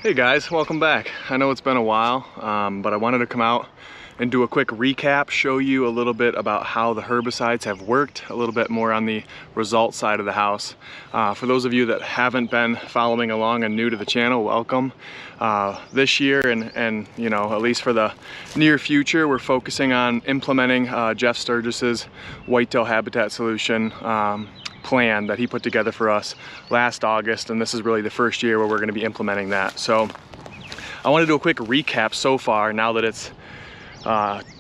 Hey guys, welcome back. I know it's been a while, but I wanted to come out and do a quick recap, show you a little bit about how the herbicides have worked, a little bit more on the result side of the house. For those of you that haven't been following along and new to the channel, welcome. This year and you know, at least for the near future, we're focusing on implementing Jeff Sturgis's whitetail habitat solution plan that he put together for us last August, and this is really the first year where we're going to be implementing that. So I want to do a quick recap so far now that it's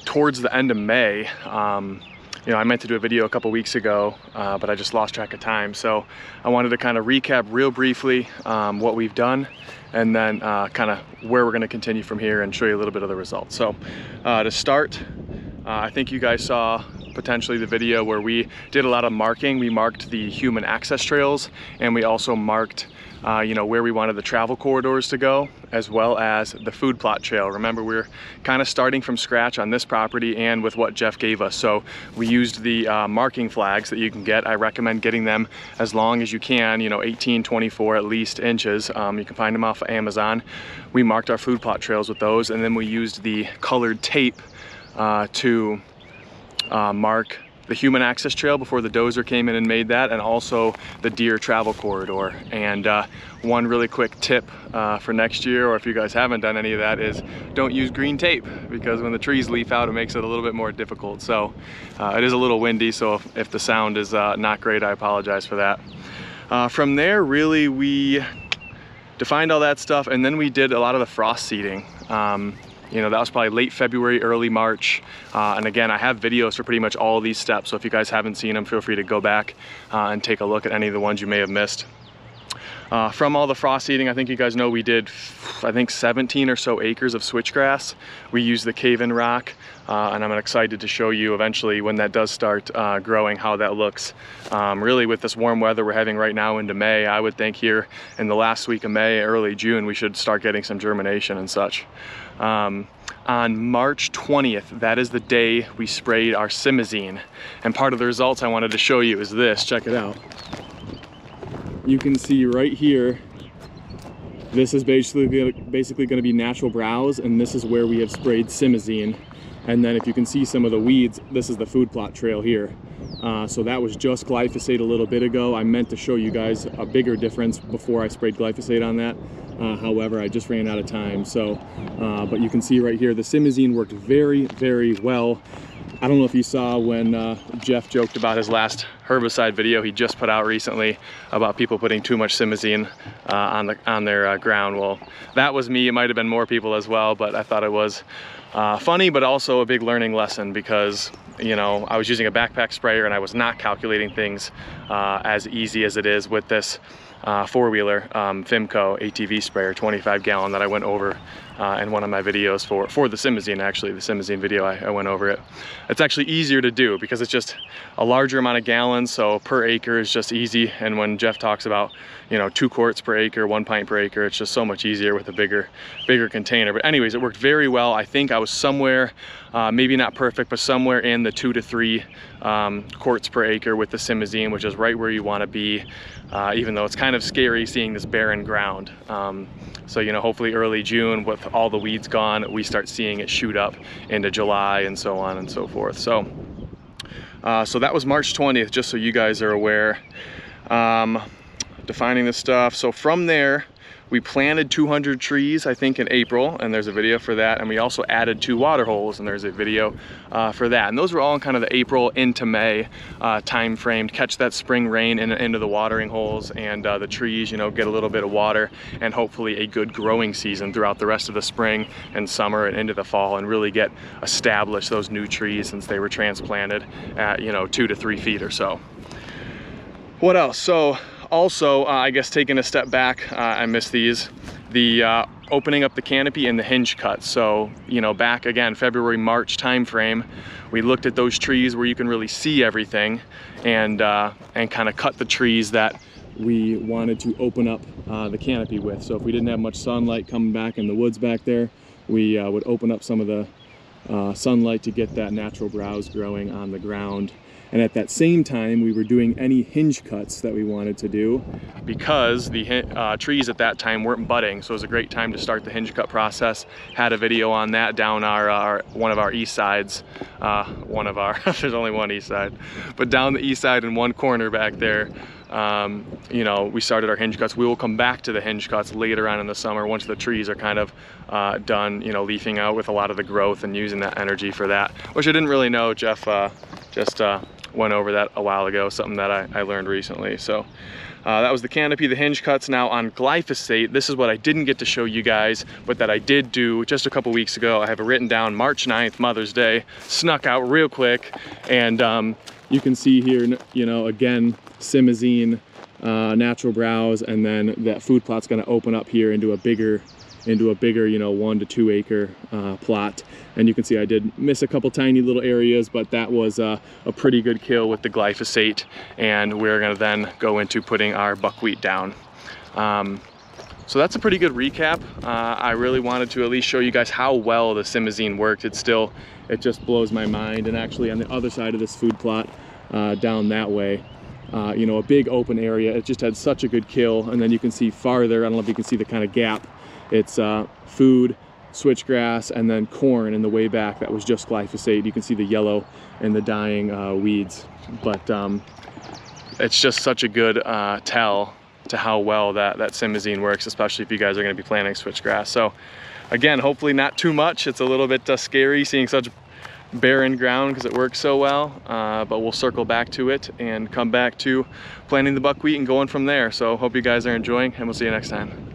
towards the end of May. You know, I meant to do a video a couple weeks ago, but I just lost track of time. So I wanted to kind of recap real briefly what we've done, and then kind of where we're going to continue from here and show you a little bit of the results. So to start, I think you guys saw potentially the video where we did a lot of marking. We marked the human access trails, and we also marked you know, where we wanted the travel corridors to go, as well as the food plot trail. Remember, we're kind of starting from scratch on this property and with what Jeff gave us. So we used the marking flags that you can get. I recommend getting them as long as you can, you know, 18, 24 at least inches. You can find them off of Amazon. We marked our food plot trails with those, and then we used the colored tape to mark the human access trail before the dozer came in and made that, and also the deer travel corridor. And one really quick tip for next year, or if you guys haven't done any of that, is don't use green tape, because when the trees leaf out, it makes it a little bit more difficult. So it is a little windy, so if the sound is not great, I apologize for that. From there, really, we defined all that stuff, and then we did a lot of the frost seeding. You know, that was probably late February, early March. And again, I have videos for pretty much all of these steps. So if you guys haven't seen them, feel free to go back and take a look at any of the ones you may have missed. From all the frost seeding, I think you guys know we did, I think 17 or so acres of switchgrass. We used the cave-in rock, and I'm excited to show you eventually when that does start growing how that looks. Really, with this warm weather we're having right now into May, I would think here in the last week of May, early June, we should start getting some germination and such. On March 20th, that is the day we sprayed our Simizine. And part of the results I wanted to show you is this. Check it out. You can see right here, this is basically going to be natural browse, and this is where we have sprayed Simizine. And then if you can see some of the weeds, this is the food plot trail here. So that was just glyphosate a little bit ago. I meant to show you guys a bigger difference before I sprayed glyphosate on that. However, I just ran out of time. So, but you can see right here, the Simizine worked very, very well. I don't know if you saw when Jeff joked about his last herbicide video he just put out recently about people putting too much Simizine on their ground. Well, that was me. It might have been more people as well, but I thought it was funny, but also a big learning lesson, because you know, I was using a backpack sprayer and I was not calculating things as easy as it is with this four-wheeler Fimco ATV sprayer, 25 gallon, that I went over in one of my videos for the Simizine. Actually, the Simizine video, I went over it. It's actually easier to do because it's just a larger amount of gallons, so per acre is just easy. And when Jeff talks about, you know, 2 quarts per acre, 1 pint per acre, it's just so much easier with a bigger container. But anyways, it worked very well. I think I was somewhere, maybe not perfect, but somewhere in the 2 to 3 quarts per acre with the Simizine, which is right where you want to be, even though it's kind of scary seeing this barren ground. So, you know, hopefully early June, with all the weeds gone, we start seeing it shoot up into July and so on and so forth. So, so that was March 20th, just so you guys are aware. Defining the stuff. So from there, we planted 200 trees, I think, in April, and there's a video for that. And we also added 2 water holes, and there's a video for that. And those were all in kind of the April into May time frame to catch that spring rain into the watering holes, and the trees, you know, get a little bit of water, and hopefully a good growing season throughout the rest of the spring and summer and into the fall, and really get established those new trees since they were transplanted at, you know, 2 to 3 feet or so. What else? So also, I guess taking a step back, I missed these, the opening up the canopy and the hinge cuts. So, you know, back again, February, March time frame, we looked at those trees where you can really see everything, and kind of cut the trees that we wanted to open up the canopy with. So if we didn't have much sunlight coming back in the woods back there, we would open up some of the sunlight to get that natural browse growing on the ground. And at that same time, we were doing any hinge cuts that we wanted to do because the trees at that time weren't budding. So it was a great time to start the hinge cut process. Had a video on that down one of our east sides. There's only one east side, but down the east side in one corner back there. You know, we started our hinge cuts. We will come back to the hinge cuts later on in the summer once the trees are kind of done, you know, leafing out with a lot of the growth and using that energy for that, which I didn't really know. Jeff just went over that a while ago, something that I learned recently. So that was the canopy, the hinge cuts. Now on glyphosate, this is what I didn't get to show you guys, but that I did do just a couple weeks ago. I have it written down, March 9th, Mother's Day, snuck out real quick. And you can see here, you know, again, Simizine, natural browse, and then that food plot's gonna open up here into a bigger, you know, 1 to 2 acre plot. And you can see I did miss a couple tiny little areas, but that was a pretty good kill with the glyphosate. And we're gonna then go into putting our buckwheat down. So that's a pretty good recap. I really wanted to at least show you guys how well the Simizine worked. It just blows my mind. And actually on the other side of this food plot, down that way, you know, a big open area, it just had such a good kill. And then you can see farther, I don't know if you can see the kind of gap, it's food, switchgrass, and then corn in the way back that was just glyphosate. You can see the yellow and the dying weeds, but it's just such a good tell to how well that Simizine works, especially if you guys are going to be planting switchgrass. So again, hopefully not too much. It's a little bit scary seeing such barren ground because it works so well, but we'll circle back to it and come back to planting the buckwheat and going from there. So hope you guys are enjoying, and we'll see you next time.